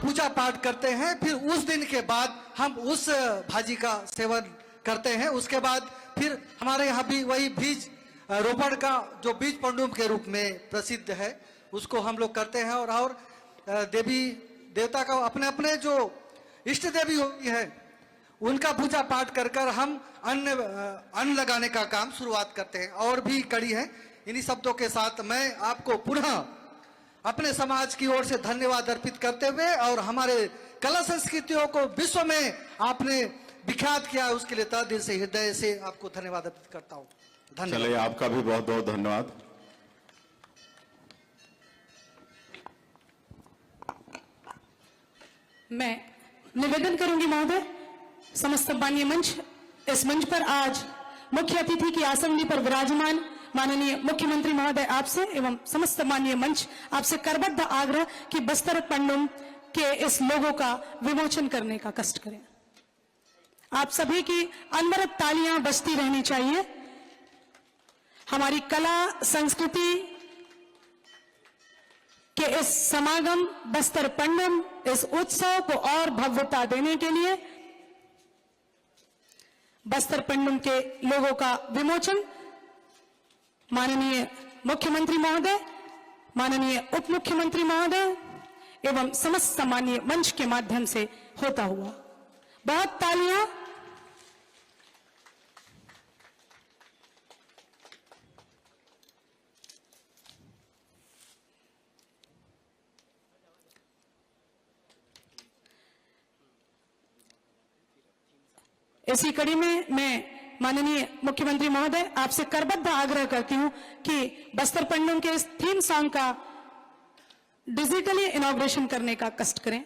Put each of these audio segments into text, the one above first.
पूजा पाठ करते हैं, फिर उस दिन के बाद हम उस भाजी का सेवन करते हैं। उसके बाद फिर हमारे यहाँ भी वही बीज रोपण का जो बीज पंडुम के रूप में प्रसिद्ध है उसको हम लोग करते हैं। और देवी देवता का अपने अपने जो इष्ट देवी होती है उनका पूजा पाठ कर कर हम अन्न लगाने का काम शुरुआत करते हैं। और भी कड़ी है। इन्हीं शब्दों के साथ मैं आपको पुनः अपने समाज की ओर से धन्यवाद अर्पित करते हुए और हमारे कला संस्कृतियों को विश्व में आपने विख्यात किया उसके लिए तहे दिल से हृदय से आपको धन्यवाद अर्पित करता हूँ। धन्यवाद। चलिए, आपका भी बहुत बहुत धन्यवाद। मैं निवेदन करूंगी महोदय, समस्त माननीय मंच, इस मंच पर आज मुख्य अतिथि की आसनी पर विराजमान माननीय मुख्यमंत्री महोदय आपसे एवं समस्त माननीय मंच आपसे करबद्ध आग्रह कि बस्तर पंडुम के इस लोगों का विमोचन करने का कष्ट करें। आप सभी की अनवरत तालियां बजती रहनी चाहिए। हमारी कला संस्कृति के इस समागम बस्तर पंडुम इस उत्सव को और भव्यता देने के लिए बस्तर पंडुम के लोगों का विमोचन माननीय मुख्यमंत्री महोदय, माननीय उप मुख्यमंत्री महोदय एवं समस्त सम्मानीय मंच के माध्यम से होता हुआ। बहुत तालियां। इसी कड़ी में मैं माननीय मुख्यमंत्री महोदय आपसे करबद्ध आग्रह करती हूं कि बस्तर पंडुम के इस थीम सॉन्ग का डिजिटली इनॉग्रेशन करने का कष्ट करें।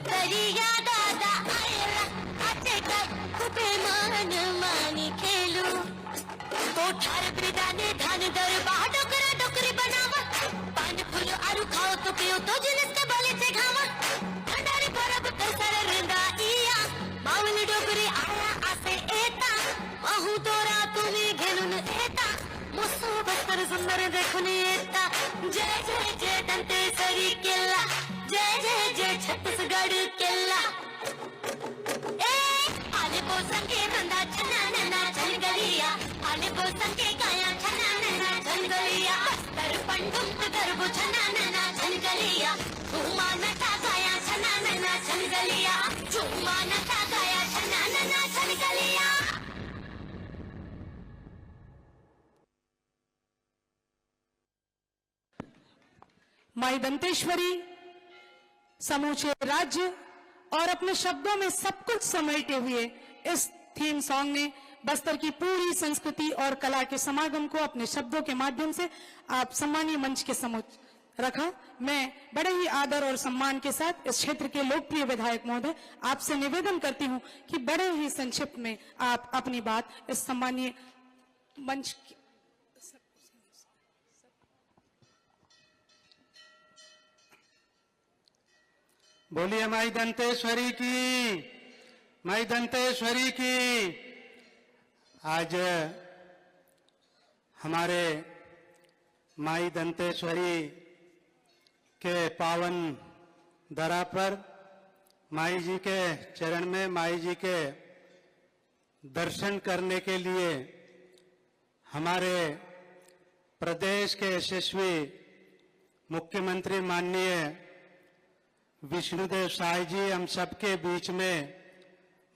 तरिया दादा आयला आचे का कुपे मान मानी खेलू कोठार बिदाने धान दरबा डोकरा डोकरी बनावा पान फूल आरु खाओ तो पियो तो जिनस के बाले से घावा भंडारी परब कसर रंदा इया बावली डोकरी आया आसे एता आहू तोरा तुम्ही घेलून एता मस्त बस्तर सुंदर देखून येता जय जय जय दंतेश्वरी केला जय जय जय छत्तीसगढ़ केला आले को संगे नंदा छना नना छन गलिया आले को संगे गाया छना नना छन गलिया बस्तर पंडुम गरबो छना नना छन गलिया झूमा नटा गाया छना नना छन गलिया झूमा नटा गाया छना नना छन गलिया। माई दंतेश्वरी समूचे राज्य और अपने शब्दों में सब कुछ समेटे हुए इस थीम सॉन्ग ने बस्तर की पूरी संस्कृति और कला के समागम को अपने शब्दों के माध्यम से आप सम्मानीय मंच के समक्ष रखा। मैं बड़े ही आदर और सम्मान के साथ इस क्षेत्र के लोकप्रिय विधायक महोदय आपसे निवेदन करती हूं कि बड़े ही संक्षिप्त में आप अपनी बात इस सम्मानीय मंच बोलिए माई दंतेश्वरी की, माई दंतेश्वरी की। आज हमारे माई दंतेश्वरी के पावन धरा पर माई जी के चरण में माई जी के दर्शन करने के लिए हमारे प्रदेश के यशस्वी मुख्यमंत्री माननीय विष्णुदेव साय जी हम सबके बीच में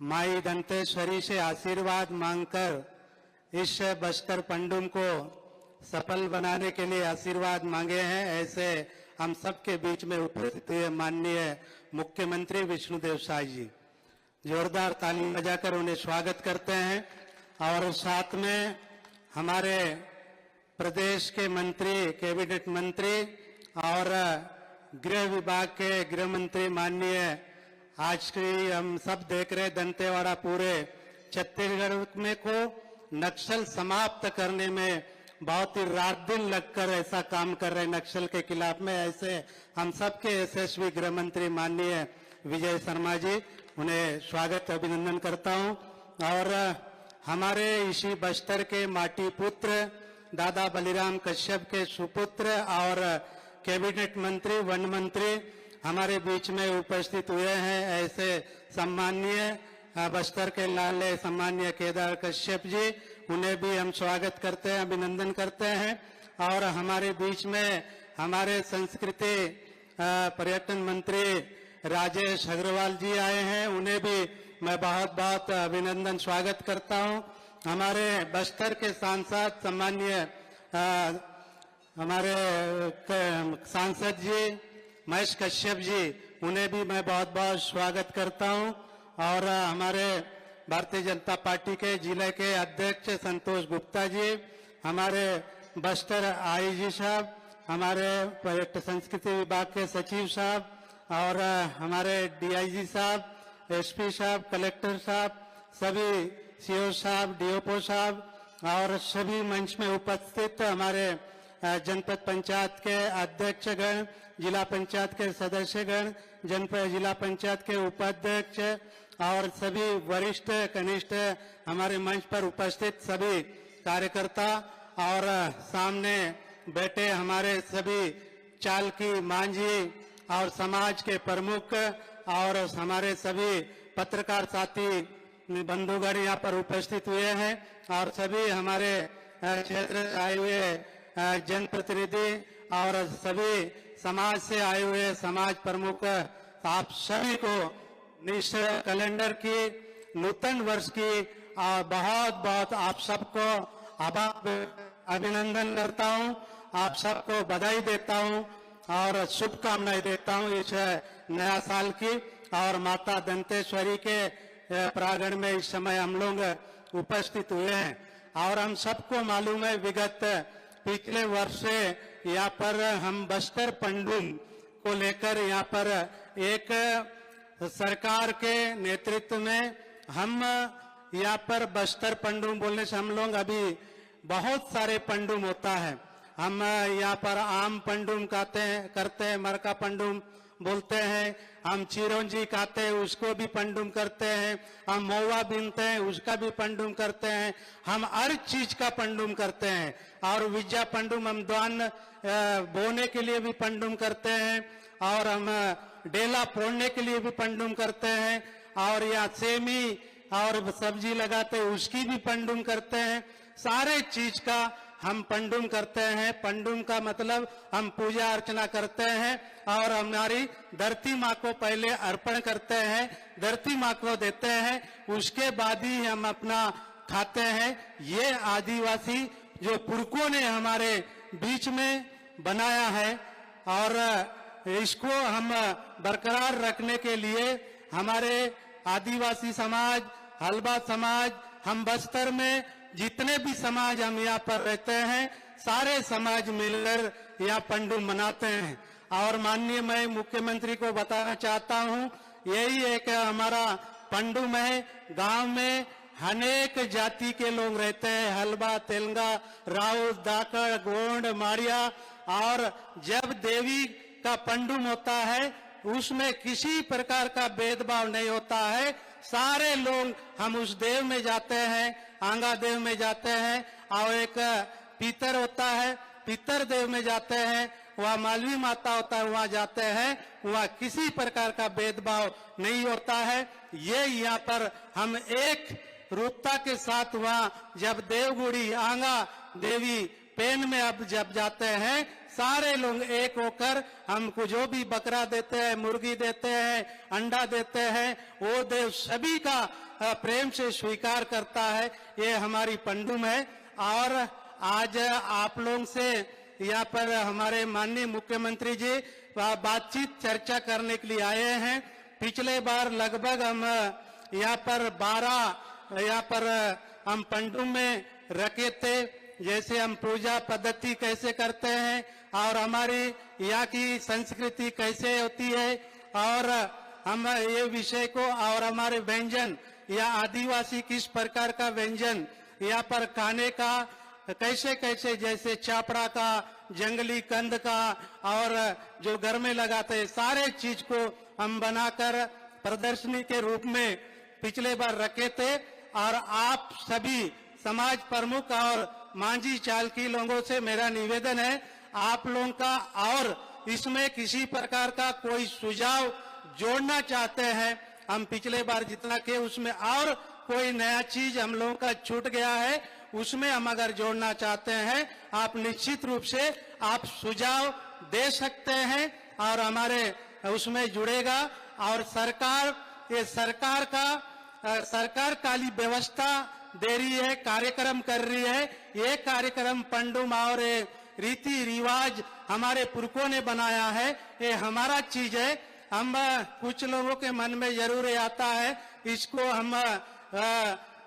माई दंतेश्वरी से आशीर्वाद मांगकर इस बस्तर पंडुम को सफल बनाने के लिए आशीर्वाद मांगे हैं। ऐसे हम सबके बीच में उपस्थित हुए माननीय मुख्यमंत्री विष्णुदेव साय जी, जोरदार ताली बजाकर उन्हें स्वागत करते हैं। और साथ में हमारे प्रदेश के मंत्री, कैबिनेट मंत्री और गृह विभाग के गृह मंत्री माननीय, आज की हम सब देख रहे दंतेवाड़ा पूरे छत्तीसगढ़ में को नक्सल समाप्त करने में बहुत ही रात दिन लगकर ऐसा काम कर रहे नक्सल के खिलाफ में। ऐसे हम सबके यशस्वी गृह मंत्री माननीय विजय शर्मा जी, उन्हें स्वागत अभिनंदन करता हूं। और हमारे इसी बस्तर के माटी पुत्र दादा बलिराम कश्यप के सुपुत्र और कैबिनेट मंत्री, वन मंत्री हमारे बीच में उपस्थित हुए हैं। ऐसे सम्माननीय बस्तर के लाले सम्माननीय केदार कश्यप जी, उन्हें भी हम स्वागत करते हैं, अभिनंदन करते हैं। और हमारे बीच में हमारे संस्कृति पर्यटन मंत्री राजेश अग्रवाल जी आए हैं, उन्हें भी मैं बहुत बहुत अभिनंदन स्वागत करता हूं। हमारे बस्तर के सांसद सम्माननीय हमारे सांसद जी महेश कश्यप जी, उन्हें भी मैं बहुत बहुत स्वागत करता हूं। और हमारे भारतीय जनता पार्टी के जिले के अध्यक्ष संतोष गुप्ता जी, हमारे बस्तर आईजी साहब, हमारे पर्यटन संस्कृति विभाग के सचिव साहब और हमारे डीआईजी साहब, एसपी साहब, कलेक्टर साहब, सभी सीओ साहब, डीओपो साहब और सभी मंच में उपस्थित हमारे जनपद पंचायत के अध्यक्षगण, जिला पंचायत के सदस्यगण, जनपद जिला पंचायत के उपाध्यक्ष और सभी वरिष्ठ कनिष्ठ हमारे मंच पर उपस्थित सभी कार्यकर्ता और सामने बैठे हमारे सभी चालकी मांझी और समाज के प्रमुख और हमारे सभी पत्रकार साथी बंधुगण यहाँ पर उपस्थित हुए हैं और सभी हमारे क्षेत्र आए हुए जनप्रतिनिधि और सभी समाज से आए हुए समाज प्रमुख, आप सभी को इस कैलेंडर की नूतन वर्ष की बहुत बहुत आप सबको अभिनंदन करता हूँ, आप सबको बधाई देता हूँ और शुभकामनाएं देता हूँ इस नया साल की। और माता दंतेश्वरी के प्रांगण में इस समय हम लोग उपस्थित हुए हैं और हम सबको मालूम है विगत पिछले वर्ष से यहाँ पर हम बस्तर पंडुम को लेकर यहाँ पर एक सरकार के नेतृत्व में हम यहाँ पर बस्तर पंडुम बोलने से हम लोग अभी बहुत सारे पंडुम होता है। हम यहाँ पर आम पंडुम करते हैं, मरका पंडुम बोलते हैं, हम चिरौंजी खाते हैं उसको भी पंडुम करते हैं, हम महुआ बीनते हैं उसका भी पंडुम करते हैं, हम हर चीज का पंडुम करते हैं। और विद्या पंडुम हम धान बोने के लिए भी पंडुम करते हैं और हम डेला फोड़ने के लिए भी पंडुम करते हैं और यहाँ सेमी और सब्जी लगाते हैं उसकी भी पंडुम करते हैं। सारे चीज का हम पंडुम करते हैं। पंडुम का मतलब हम पूजा अर्चना करते हैं और हमारी धरती माँ को पहले अर्पण करते हैं, धरती माँ को देते हैं, उसके बाद ही हम अपना खाते हैं। ये आदिवासी जो पुरखों ने हमारे बीच में बनाया है और इसको हम बरकरार रखने के लिए हमारे आदिवासी समाज, हलबा समाज, हम बस्तर में जितने भी समाज हम यहाँ पर रहते हैं सारे समाज मिलकर यहाँ पंडुम मनाते हैं। और माननीय मैं मुख्यमंत्री को बताना चाहता हूँ, यही एक हमारा पंडुम है। गांव में अनेक जाति के लोग रहते हैं, हलबा, तेलंगा, राउत, दाकड़, गोंड, माड़िया। और जब देवी का पंडुम होता है उसमें किसी प्रकार का भेदभाव नहीं होता है, सारे लोग हम उस देव में जाते हैं, आंगा देव में जाते हैं और एक पीतर होता है, पितर देव में जाते हैं वहाँ मालवी माता होता है, वहाँ जाते हैं, वहाँ किसी प्रकार का भेदभाव नहीं होता है। ये यहाँ पर हम एक रूपता के साथ वहाँ जब देवगुड़ी आंगा देवी पेन में अब जब जाते हैं, सारे लोग एक होकर हमको जो भी बकरा देते हैं, मुर्गी देते हैं, अंडा देते हैं, वो देव सभी का प्रेम से स्वीकार करता है। ये हमारी पंडुम है। और आज आप लोगों से यहाँ पर हमारे माननीय मुख्यमंत्री जी बातचीत चर्चा करने के लिए आए हैं। पिछले बार लगभग हम यहाँ पर 12 यहाँ पर हम पंडुम में रखे थे, जैसे हम पूजा पद्धति कैसे करते हैं और हमारी यहाँ की संस्कृति कैसे होती है, और हम ये विषय को और हमारे व्यंजन या आदिवासी किस प्रकार का व्यंजन यहाँ पर खाने का कैसे कैसे, जैसे चापड़ा का, जंगली कंद का और जो घर में लगाते हैं, सारे चीज को हम बनाकर प्रदर्शनी के रूप में पिछले बार रखे थे। और आप सभी समाज प्रमुख और मांझी चालकी लोगों से मेरा निवेदन है, आप लोगों का और इसमें किसी प्रकार का कोई सुझाव जोड़ना चाहते हैं, हम पिछले बार जितना किए उसमें और कोई नया चीज हम लोगों का छूट गया है, उसमें हम अगर जोड़ना चाहते हैं, आप निश्चित रूप से आप सुझाव दे सकते हैं और हमारे उसमें जुड़ेगा। और सरकार, ये सरकार काली व्यवस्था दे रही है, कार्यक्रम कर रही है। ये कार्यक्रम पंडुम और रीति रिवाज हमारे पुरखों ने बनाया है, ये हमारा चीज है। हम कुछ लोगों के मन में जरूर आता है, इसको हम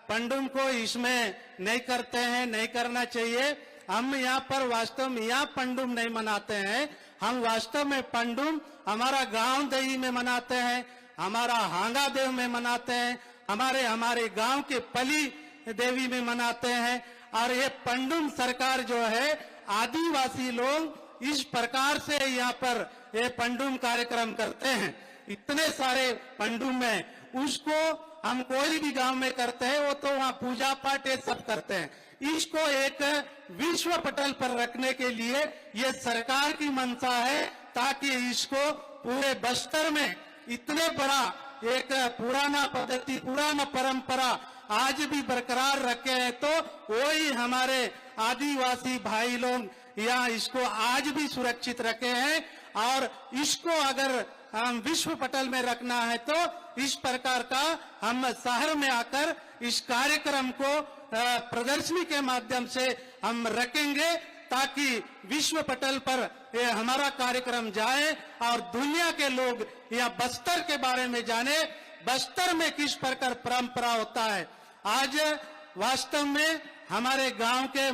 पंडुम को इसमें नहीं करते हैं, नहीं करना चाहिए। हम यहाँ पर वास्तव में यहाँ पंडुम नहीं मनाते हैं, हम वास्तव में पंडुम हमारा गांव दही में मनाते हैं, हमारा हांगा देव में मनाते हैं, हमारे गांव के पली देवी में मनाते हैं। और ये पंडुम सरकार जो है, आदिवासी लोग इस प्रकार से यहाँ पर ये पंडुम कार्यक्रम करते हैं। इतने सारे पंडुम है, उसको हम कोई भी गांव में करते हैं, वो तो वहाँ पूजा पाठ ये सब करते हैं। इसको एक विश्व पटल पर रखने के लिए ये सरकार की मंशा है, ताकि इसको पूरे बस्तर में इतने बड़ा एक पुराना पद्धति, पुराना परंपरा आज भी बरकरार रखे हैं, तो वही हमारे आदिवासी भाई लोग यहाँ इसको आज भी सुरक्षित रखे हैं। और इसको अगर हम विश्व पटल में रखना है, तो इस प्रकार का हम शहर में आकर इस कार्यक्रम को प्रदर्शनी के माध्यम से हम रखेंगे, ताकि विश्व पटल पर ये हमारा कार्यक्रम जाए और दुनिया के लोग यहाँ बस्तर के बारे में जाने, बस्तर में किस प्रकार परंपरा होता है। आज वास्तव में हमारे गांव के